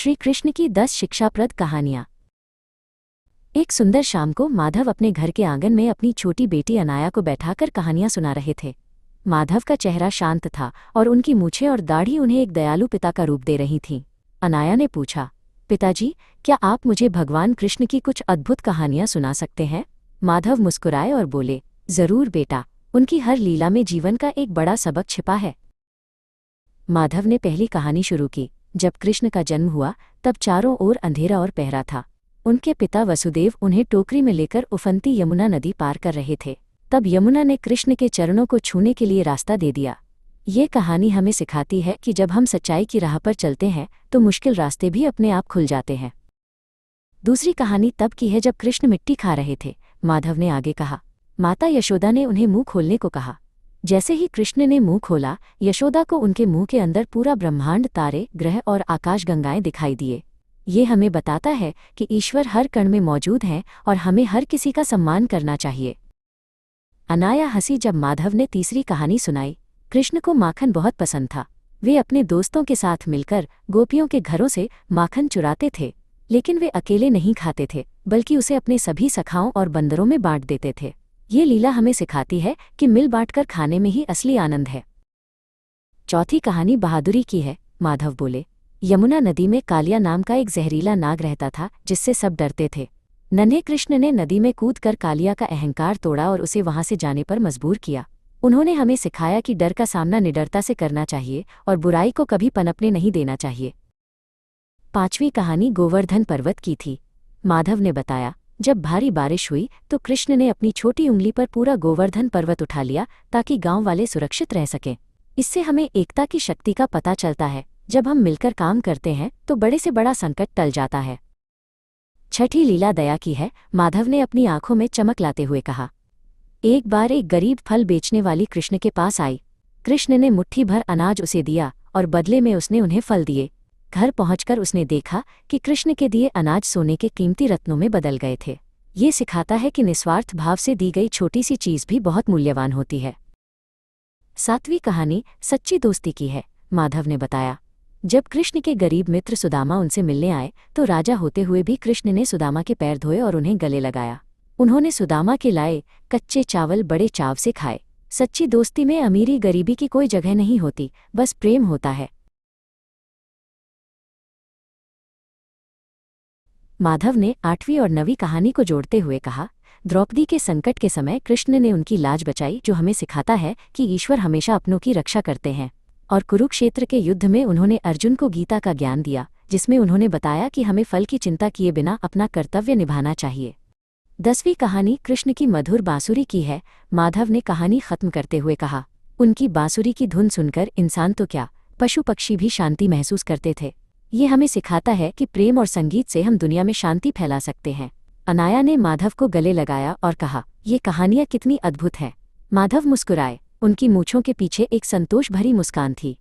श्री कृष्ण की 10 शिक्षाप्रद कहानियां। एक सुंदर शाम को माधव अपने घर के आंगन में अपनी छोटी बेटी अनाया को बैठाकर कहानियां सुना रहे थे। माधव का चेहरा शांत था और उनकी मूछें और दाढ़ी उन्हें एक दयालु पिता का रूप दे रही थीं। अनाया ने पूछा, पिताजी, क्या आप मुझे भगवान कृष्ण की कुछ अद्भुत कहानियां सुना सकते हैं? माधव मुस्कुराए और बोले, जरूर बेटा, उनकी हर लीला में जीवन का एक बड़ा सबक छिपा है। माधव ने पहली कहानी शुरू की। जब कृष्ण का जन्म हुआ तब चारों ओर अंधेरा और पहरा था। उनके पिता वसुदेव उन्हें टोकरी में लेकर उफनती यमुना नदी पार कर रहे थे। तब यमुना ने कृष्ण के चरणों को छूने के लिए रास्ता दे दिया। ये कहानी हमें सिखाती है कि जब हम सच्चाई की राह पर चलते हैं तो मुश्किल रास्ते भी अपने आप खुल जाते हैं। दूसरी कहानी तब की है जब कृष्ण मिट्टी खा रहे थे। माधव ने आगे कहा, माता यशोदा ने उन्हें मुंह खोलने को कहा। जैसे ही कृष्ण ने मुंह खोला, यशोदा को उनके मुंह के अंदर पूरा ब्रह्मांड, तारे, ग्रह और आकाशगंगाएं दिखाई दिए। ये हमें बताता है कि ईश्वर हर कण में मौजूद हैं और हमें हर किसी का सम्मान करना चाहिए। अनाया हंसी जब माधव ने तीसरी कहानी सुनाई। कृष्ण को माखन बहुत पसंद था। वे अपने दोस्तों के साथ मिलकर गोपियों के घरों से माखन चुराते थे, लेकिन वे अकेले नहीं खाते थे, बल्कि उसे अपने सभी सखाओं और बंदरों में बांट देते थे। ये लीला हमें सिखाती है कि मिल बांटकर खाने में ही असली आनंद है। चौथी कहानी बहादुरी की है। माधव बोले, यमुना नदी में कालिया नाम का एक जहरीला नाग रहता था जिससे सब डरते थे। नन्हे कृष्ण ने नदी में कूदकर कालिया का अहंकार तोड़ा और उसे वहां से जाने पर मजबूर किया। उन्होंने हमें सिखाया कि डर का सामना निडरता से करना चाहिए और बुराई को कभी पनपने नहीं देना चाहिए। पांचवी कहानी गोवर्धन पर्वत की थी। माधव ने बताया, जब भारी बारिश हुई तो कृष्ण ने अपनी छोटी उंगली पर पूरा गोवर्धन पर्वत उठा लिया ताकि गांव वाले सुरक्षित रह सकें। इससे हमें एकता की शक्ति का पता चलता है। जब हम मिलकर काम करते हैं तो बड़े से बड़ा संकट टल जाता है। छठी लीला दया की है। माधव ने अपनी आंखों में चमक लाते हुए कहा, एक बार एक गरीब फल बेचने वाली कृष्ण के पास आई। कृष्ण ने मुट्ठी भर अनाज उसे दिया और बदले में उसने उन्हें फल दिए। घर पहुंचकर उसने देखा कि कृष्ण के दिए अनाज सोने के कीमती रत्नों में बदल गए थे। ये सिखाता है कि निस्वार्थ भाव से दी गई छोटी सी चीज भी बहुत मूल्यवान होती है। सातवीं कहानी सच्ची दोस्ती की है। माधव ने बताया, जब कृष्ण के गरीब मित्र सुदामा उनसे मिलने आए तो राजा होते हुए भी कृष्ण ने सुदामा के पैर धोए और उन्हें गले लगाया। उन्होंने सुदामा के लाए कच्चे चावल बड़े चाव से खाए। सच्ची दोस्ती में अमीरी गरीबी की कोई जगह नहीं होती, बस प्रेम होता है। माधव ने 8वीं और 9वीं कहानी को जोड़ते हुए कहा, द्रौपदी के संकट के समय कृष्ण ने उनकी लाज बचाई, जो हमें सिखाता है कि ईश्वर हमेशा अपनों की रक्षा करते हैं। और कुरुक्षेत्र के युद्ध में उन्होंने अर्जुन को गीता का ज्ञान दिया, जिसमें उन्होंने बताया कि हमें फल की चिंता किए बिना अपना कर्तव्य निभाना चाहिए। 10वीं कहानी कृष्ण की मधुर बांसुरी की है। माधव ने कहानी खत्म करते हुए कहा, उनकी बांसुरी की धुन सुनकर इंसान तो क्या, पशु पक्षी भी शांति महसूस करते थे। ये हमें सिखाता है कि प्रेम और संगीत से हम दुनिया में शांति फैला सकते हैं। अनाया ने माधव को गले लगाया और कहा, ये कहानियां कितनी अद्भुत हैं। माधव मुस्कुराए। उनकी मूंछों के पीछे एक संतोष भरी मुस्कान थी।